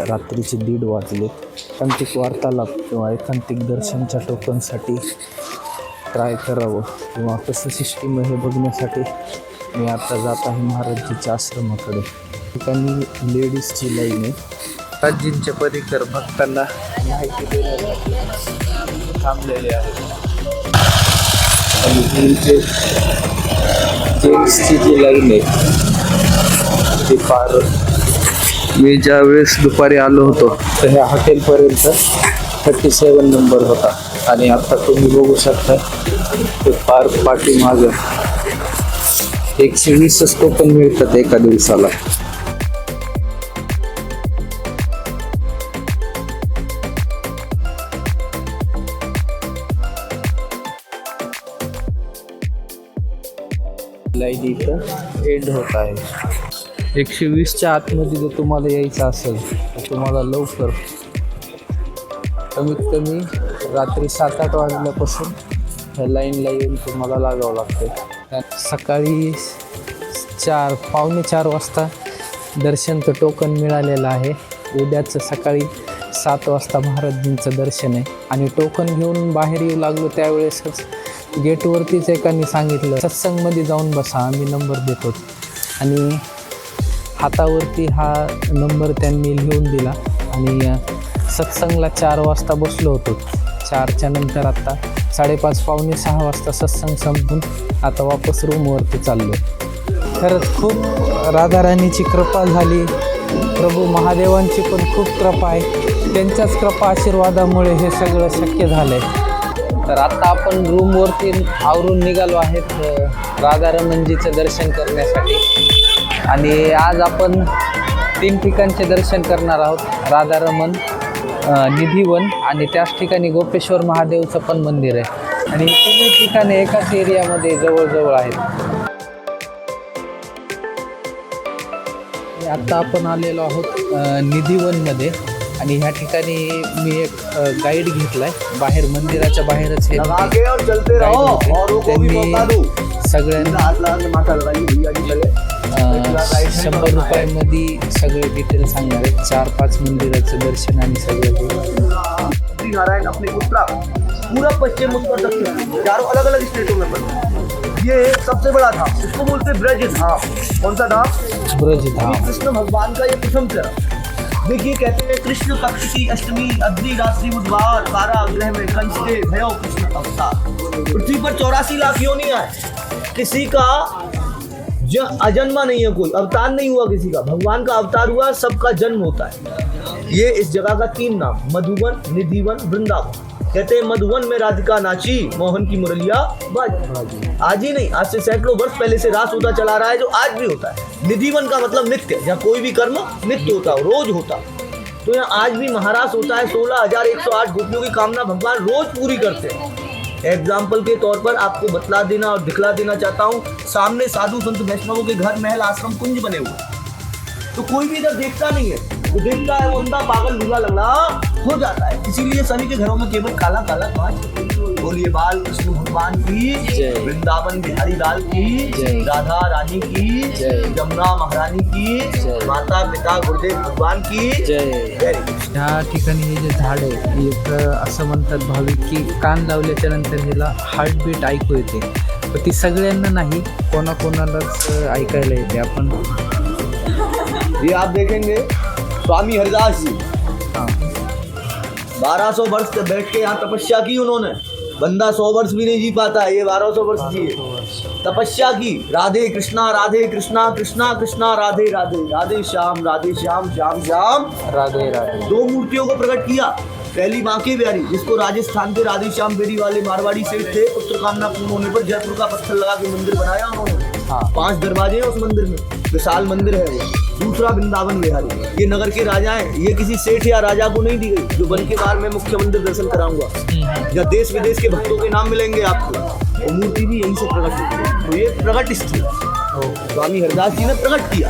रात्रीचे 1:30 वाजले. एकांतिक वार्तालाप किंवा एकांतिक दर्शनच्या टोकनसाठी ट्राय करावं किंवा कसं सिस्टीम हे बघण्यासाठी मी आता जात आहे महाराजजीच्या आश्रमाकडे. ठिकाणी लेडीजची लाईन आहे. महाराजजींच्या परिकर भक्तांना माहिती देण्यासाठी थांबलेले आहेत. आणि ही जेंट्सची जी लाईन आहे ती फार, मी ज्या वेळेस दुपारी आलो होतो तर ह्या हॉटेलपर्यंत 37 नंबर होता आणि आता तुम्ही बघू शकता ते फार पाठीमागं 120 टोकन मिळतात एका दिवसाला. लाईन इथं एंड होत आहे. 120च्या आतमध्ये जर तुम्हाला यायचं असेल तर तुम्हाला लवकर कमीत कमी रात्री 7-8 वाजल्यापासून ह्या लाईनला येऊन तुम्हाला लागावं लागतं. सकाळी 4-4:15 वाजता दर्शनचं टोकन मिळालेलं आहे. उद्याचं सकाळी 7 वाजता महाराजजींचं दर्शन आहे. आणि टोकन घेऊन बाहेर येऊ लागलो त्यावेळेसच गेटवरतीच एकाने सांगितलं सत्संगमध्ये जाऊन बसा, आम्ही नंबर देतो. आणि हातावरती हा नंबर त्यांनी लिहून दिला आणि सत्संगला 4 वाजता बसलो होतो. 4च्या नंतर आता 5:30-5:45 वाजता सत्संग संपून आता वापस रूमवरती चाललो. खरंच खूप राधाराणीची कृपा झाली. प्रभू महादेवांची पण खूप कृपा आहे. त्यांच्याच कृपा आशीर्वादामुळे हे सगळं शक्य झालं आहे. तर आता आपण रूमवरती आवरून निघालो आहेत राधारमणजीचं दर्शन करण्यासाठी. आणि आज आपण 3 ठिकाणचे दर्शन करणार आहोत. राधारमण, निधिवन आणि त्याच ठिकाणी गोपेश्वर महादेवचं पण मंदिर आहे. आणि तिन्ही ठिकाणे एकाच एरियामध्ये जवळजवळ आहेत. आता आपण आलेलो आहोत निधिवनमध्ये. आणि ह्या ठिकाणी मी एक गाईड घेतलाय. बाहेर मंदिराच्या बाहेरच हे त्यांनी सगळ्यांना 100 रुपयांमध्ये सगळे डिटेल सांगणार आहेत. 4-5 मंदिराचं दर्शन आणि सगळं. नारायण अपने उत्तरा पूरा पश्चिम उत्तर दक्षिण 4 अलग अलग स्टेटों में बना. ये सबसे बड़ा धाम, इसको बोलते ब्रज धाम. कौन सा धाम? ब्रज धाम. कृष्ण भगवान का ये प्रथम चरण. देखिए, कहते हैं कृष्ण पक्ष की अष्टमी अग्नि रात्रि बुधवार कारागृह में कंस के भयो कृष्ण अवतार. पृथ्वी पर 84 लाख योनियां है. किसी का अजन्मा नहीं है, कोई अवतार नहीं हुआ किसी का. भगवान का अवतार हुआ, सबका जन्म होता है. ये इस जगह का 3 नाम, मधुवन, निधिवन, वृंदावन. कहते हैं मधुवन में राधिका नाची, मोहन की मुरलिया बाजी. आज ही नहीं, आज से सैकड़ों वर्ष पहले से रास होता चला रहा है, जो आज भी होता है. निधिवन का मतलब नित्य, जहाँ कोई भी कर्म नित्य होता हो, रोज होता. तो यहाँ आज भी महारास होता है. 16,108 गोपियों की कामना भगवान रोज पूरी करते हैं. एग्जाम्पल के तौर पर आपको बतला देना और दिखला देना चाहता हूँ. सामने साधु संत वैष्णवों के घर, महल, आश्रम, कुंज बने हुए. तो कोई भी इधर देखता नहीं है. जो देखता है वो अंधा, पागल, लूला लंगड़ा हो जाता है. इसीलिए सभी के घरों में केवल काला काला कांच. बोलिए बाल कृष्ण भगवान की, वृंदावन बिहारी लाल की, राधा रानी की, जमुना महारानी की, माता पिता गुरुदेव भगवान की जय. ह्या ठिकाणी हे जे झाड आहे एक असं म्हणतात भाविक की कान लावल्याच्या नंतर ह्याला हार्टबीट ऐकू येते. पण ती सगळ्यांना नाही, कोणाकोणालाच ऐकायला येते. आपण ये आप देखेंगे स्वामी हरिदास जी 1200 वर्ष से बैठ के यहाँ तपस्या की उन्होंने. बंदा 100 वर्ष भी नहीं जी पाता है, ये 1200 वर्ष जिए, तपस्या की. राधे कृष्णा कृष्णा कृष्णा राधे राधे, राधे श्याम श्याम श्याम राधे राधे. 2 मूर्तियों को प्रकट किया. पहली बांके बिहारी, जिसको राजस्थान के राधे श्याम बेड़ी वाले मारवाड़ी सेठ थे, पुत्र कामना पूर्ण होने पर जयपुर का पत्थर लगा के मंदिर बनाया उन्होंने. 5 दरवाजे हैं उस मंदिर में, विशाल मंदिर है वो. दूसरा वृंदावन बिहारी, ये नगर के राजा हैं. ये किसी सेठ या राजा को नहीं दी गई. जो बन के बाहर मैं मुख्य मंदिर दर्शन कराऊंगा, जहाँ देश विदेश के भक्तों के नाम मिलेंगे आपको. वो मूर्ति भी यहीं से प्रकट होती है. तो ये प्रकट स्थल स्वामी हरिदास जी ने प्रकट किया.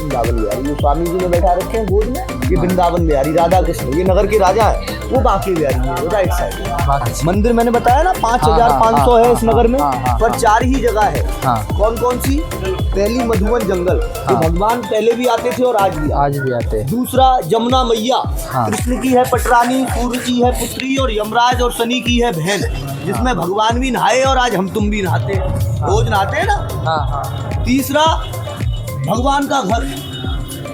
वृंदावन बिहारी। जो स्वामी जी ने बैठा रखे हैं गोद में, ये वृंदावन बिहारी राधा कृष्ण, ये नगर के राजा है, वो बाकी बिहारी है, वो राइट साइड। मंदिर मैंने बताया ना 5500 है इस नगर में, पर 4 ही जगह है। कौन कौन सी? पहली मधुवन जंगल, जो भगवान पहले भी आते थे और आज भी आते हैं। दूसरा जमुना मैया, कृष्ण की है पटरानी, सूर्य की है पुत्री और यमराज और शनि की है बहन, जिसमें भगवान भी नहाए और आज हम तुम भी नहाते हैं, रोज नहाते हैं ना। तीसरा भगवान का घर,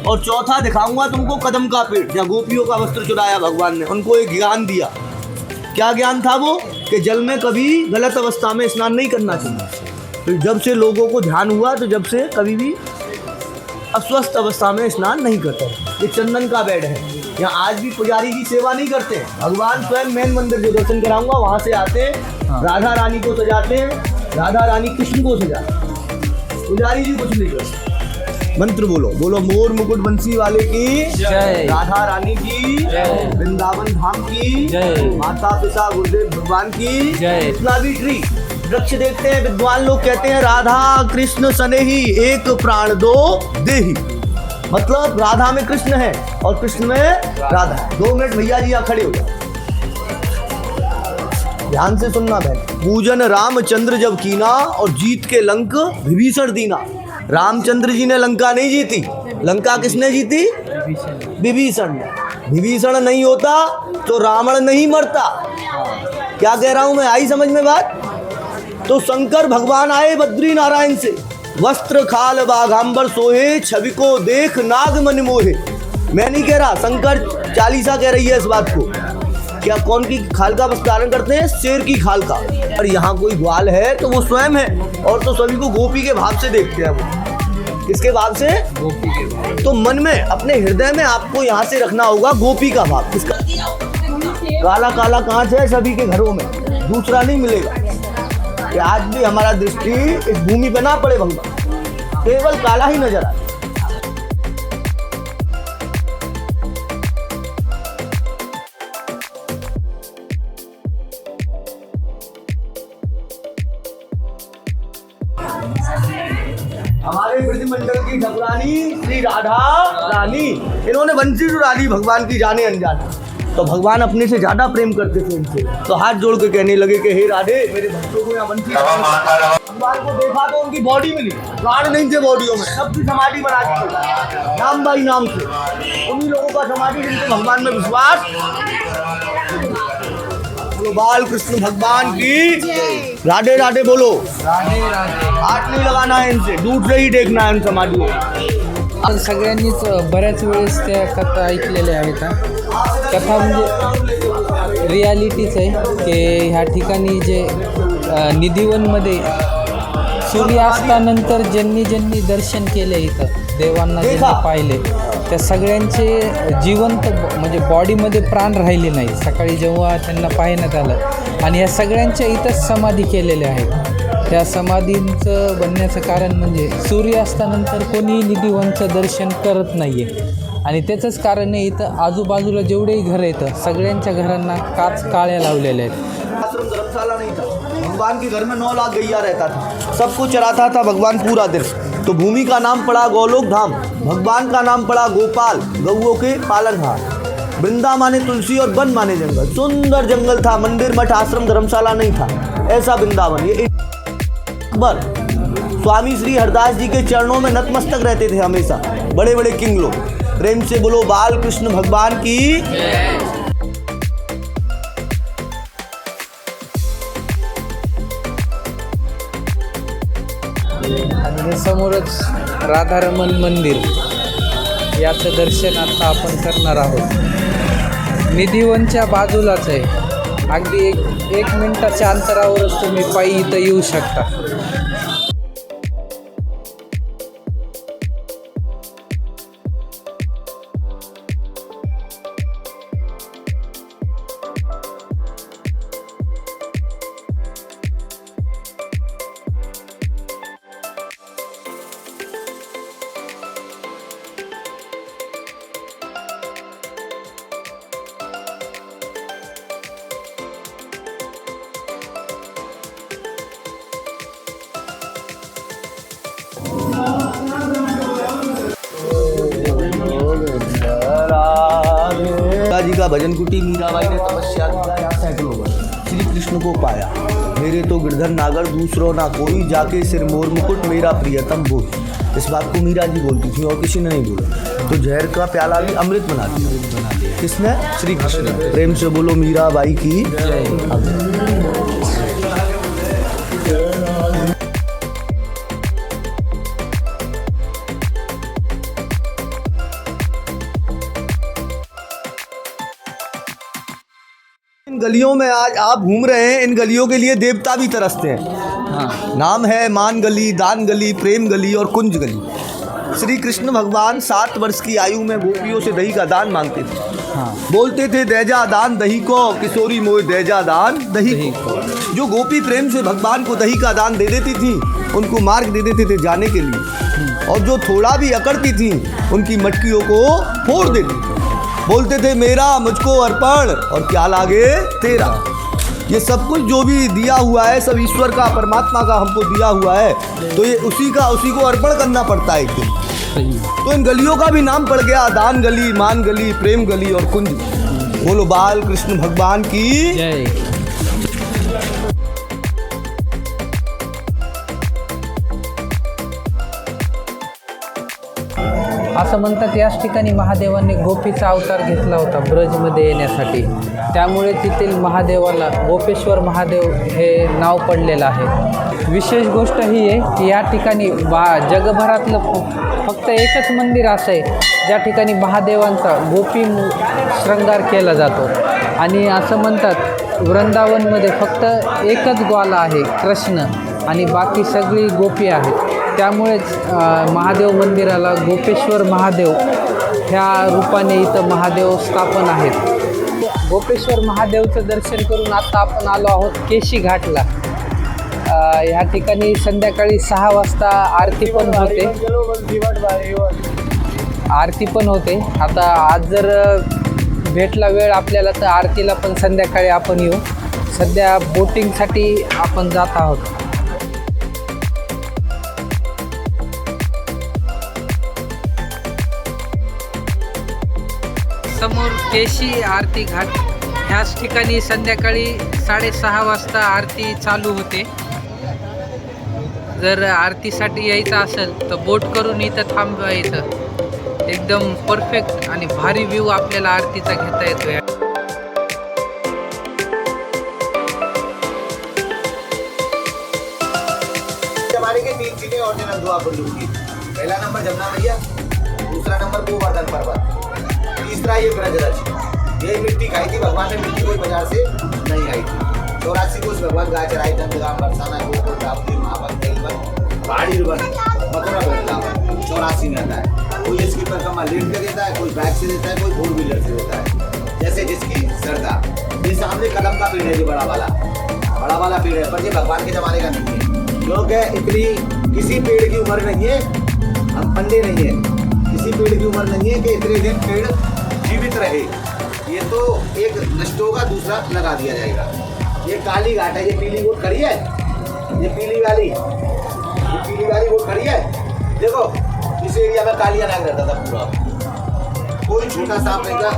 और चौथा दिखाऊंगा तुमको कदम का पेड़, जहाँ गोपियों का वस्त्र चुराया भगवान ने, उनको एक ज्ञान दिया। क्या ज्ञान था वो? कि जल में कभी गलत अवस्था में स्नान नहीं करना चाहिए। तो जब से लोगों को ध्यान हुआ, तो जब से कभी भी अस्वस्थ अवस्था में स्नान नहीं करते। ये चंदन का बेड है, यहाँ आज भी पुजारी की सेवा नहीं करते हैं। भगवान स्वयं मेन मंदिर जो दर्शन कराऊंगा वहाँ से आते हैं, राधा रानी को सजाते हैं, राधा रानी कृष्ण को सजाते हैं, पुजारी जी कुछ नहीं करते। मंत्र बोलो, बोलो मोर मुकुट बंसी वाले की जय, राधा रानी की जय, वृंदावन धाम की जय, माता पिता गुरुदेव भगवान की जय। इतना भी ट्री वृक्ष देखते हैं, विद्वान लोग कहते हैं राधा कृष्ण सनेही एक प्राण दो देही, मतलब राधा में कृष्ण है और कृष्ण में राधा है। 2 मिनट भैया जी यहाँ खड़े हो जाओ, ध्यान से सुनना बहन। पूजन रामचंद्र जब कीना और जीत के लंक विभीषण दीना। रामचंद्र जी ने लंका नहीं जीती, लंका किसने जीती? विभीषण ने। विभीषण नहीं होता तो रावण नहीं मरता। क्या कह रहा हूं मैं, आई समझ में बात? तो शंकर भगवान आए बद्री नारायण से, वस्त्र खाल बाघांबर सोहे, छवि को देख नाग मन मोहे। मैं नहीं कह रहा, शंकर चालीसा कह रही है इस बात को। क्या कौन की खाल का वस्त्र धारण करते हैं? शेर की खाल का। और यहाँ कोई ग्वाल है तो वो स्वयं है, और तो सभी को गोपी के भाव से देखते हैं। वो किसके भाव से? गोपी के भाव। तो मन में, अपने हृदय में आपको यहाँ से रखना होगा गोपी का भाव। किसका? काला काला कांच है सभी के घरों में, दूसरा नहीं मिलेगा। कि आज भी हमारा दृष्टि इस भूमि पे ना पड़े भगवान, केवल काला ही नजर आए। हमारे ब्रजमंडल की ठाकुरानी श्री राधा रानी, इन्होंने बंसी चुरा ली भगवान की जाने अनजाने। तो भगवान अपने से ज्यादा प्रेम करते थे इनसे, तो हाथ जोड़ के कहने लगे कि हे राधे, मेरे भक्तों को यहाँ बंसी। भगवान को देखा तो उनकी बॉडी मिली, प्राण नहीं थे बॉडियों में, सबकी समाधि बना दी नाम बाई नाम से। उन्हीं लोगों का समाधि जिनके भगवान में विश्वास। बोलो बाल कृष्ण भगवान की राधे राधे, बोलो राधे राधे। हाथ नहीं लगाना है इनसे, दूर से ही देखना है इन समाधियों। सगळ्यांनीच बऱ्याच वेळेस त्या कथा ऐकलेल्या आहेत। कथा म्हणजे रियालिटीच आहे की ह्या ठिकाणी जे निधिवनमध्ये सूर्यास्तानंतर ज्यांनी ज्यांनी दर्शन केले, इथं देवांना ज्यांनी पाहिले, त्या सगळ्यांचे जिवंत म्हणजे बॉडीमध्ये प्राण राहिले नाही सकाळी जेव्हा त्यांना पाहण्यात आलं। आणि या सगळ्यांच्या इथंच समाधी केलेल्या आहेत। त्या समाधींचं बनण्याचं कारण म्हणजे सूर्यास्तानंतर कोणी निधिवनचं दर्शन करत नाही आहे, आणि त्याचंच कारण आहे इथं आजूबाजूला जेवढेही घरं आहेत सगळ्यांच्या घरांना काच काळ्या लावलेल्या आहेत। आश्रम धर्मशाला नहीं था, भगवान के घर में 9 लाख गैया रहता था, सबको चराता था भगवान पूरा दिन। तो भूमि का नाम पड़ा गोलोक धाम, भगवान का नाम पड़ा गोपाल, गौओं के पालनहार। वृंदा माने तुलसी और वन माने जंगल, सुंदर जंगल था, मंदिर मठ आश्रम धर्मशाला नहीं था, ऐसा वृंदावन। ये अकबर स्वामी श्री हरदास जी के चरणों में नतमस्तक रहते थे हमेशा, बड़े बड़े किंग लोग। प्रेम से बोलो बाल कृष्ण भगवान की। आणि समोरच राधारमण मंदिर, याचं दर्शन आता आपण करणार आहोत। निधिवनच्या बाजूलाच आहे, अगदी एक मिनिटाच्या अंतरावरच तुम्ही पायी इथं येऊ शकता। मीरा जी का भजन कुटी मीराबाई ने तपस्या किया यहाँ सैकड़ों वर्ष, श्री कृष्ण को पाया। मेरे तो गिरधर नागर दूसरों ना कोई, जाके सिर मोर मुकुट मेरा प्रियतम बोल। इस बात को मीरा जी बोलती थी और किसी ने नहीं बोला। तो जहर का प्याला भी अमृत बना दिया। किसने? श्री कृष्ण। प्रेम से बोलो मीराबाई की जय। इन गलियों में आज आप घूम रहे हैं, इन गलियों के लिए देवता भी तरसते हैं। हाँ। नाम है मान गली, दान गली, प्रेम गली और कुंज गली। श्री कृष्ण भगवान 7 वर्ष की आयु में गोपियों से दही का दान मांगते थे। हाँ। बोलते थे दैजा दान दही को, किशोरी मोय दैजा दान दही को। जो गोपी प्रेम से भगवान को दही का दान दे देती थी, उनको मार्ग दे देते थे जाने के लिए, और जो थोड़ा भी अकड़ती थी उनकी मटकियों को फोड़ देती थी। बोलते थे मेरा मुझको अर्पण और क्या लागे तेरा। ये सब कुछ जो भी दिया हुआ है सब ईश्वर का, परमात्मा का हमको दिया हुआ है, तो ये उसी को अर्पण करना पड़ता है एक दिन। तो इन गलियों का भी नाम पड़ गया दान गली, मान गली, प्रेम गली और कुंज। बोलो बाल कृष्ण भगवान की जय। असं म्हणतात याच ठिकाणी महादेवांनी गोपीचा अवतार घेतला होता ब्रजमध्ये येण्यासाठी, त्यामुळे तेथील महादेवाला गोपेश्वर महादेव हे नाव पडलेलं आहे। विशेष गोष्ट ही आहे की या ठिकाणी जगभरातलं फक्त एकच मंदिर असं आहे ज्या ठिकाणी महादेवांचा गोपी शृंगार केला जातो। आणि असं म्हणतात वृंदावनमध्ये फक्त एकच ग्वाला आहे कृष्ण, आणि बाकी सगळी गोपी आहेत। त्यामुळेच महादेव मंदिराला गोपेश्वर महादेव ह्या रूपाने इथं महादेव स्थापन आहेत। गोपेश्वर महादेवचं दर्शन करून आता आपण आलो आहोत केशी घाटला। ह्या ठिकाणी संध्याकाळी 6 वाजता आरती पण होते। आता आज जर भेटला वेळ आपल्याला तर आरतीला पण संध्याकाळी आपण येऊ। सध्या बोटिंगसाठी आपण जात आहोत। समोर केशी आरती घाट, ह्याच ठिकाणी संध्याकाळी 6:30 वाजता आरती चालू होते। जर आरतीसाठी यायचं असेल तर बोट करून इथं थांबायचं। एकदम परफेक्ट आणि भारी व्ह्यू आपल्याला आरतीचा घेता येतोय। हमारे के 3 चीजें ऑर्डिनल दुआ पर होगी। पहला नंबर जमुना मैया, दूसरा नंबर गोवर्धन पर्वत, तीसरा ये ब्रजरज। ये मिट्टी खाई थी भगवान ने, मिट्टी कोई बाजार से नहीं आई थी। 84 कोष भगवान गाय चराई, नंदगाम बरसाना गोकुल राप्ती महाबल कैलवन पहाड़ी वन मथुरा वृंदावन 84 में आता है। कोई इसकी परिक्रमा लेट के देता है, कोई बैग से देता है, कोई 4 व्हीलर से देता है, जैसे जिसकी श्रद्धा। ये सामने कदम का पेड़ है, ये बड़ा वाला पेड़ है, पर ये भगवान के जमाने का नहीं है। क्योंकि इतनी किसी पेड़ की उम्र नहीं है, हम अंधे नहीं है, किसी पेड़ की उम्र नहीं है कि इतने दिन पेड़ जीवित रहे। ये तो एक नष्ट होगा, दूसरा लगा दिया जाएगा। ये काली घाट है, ये पीली वोट खड़ी है, ये पीली वाली वोट खड़ी है। देखो इस एरिया में कालिया नाग रहता था पूरा, कोई छोटा सांप नहीं था।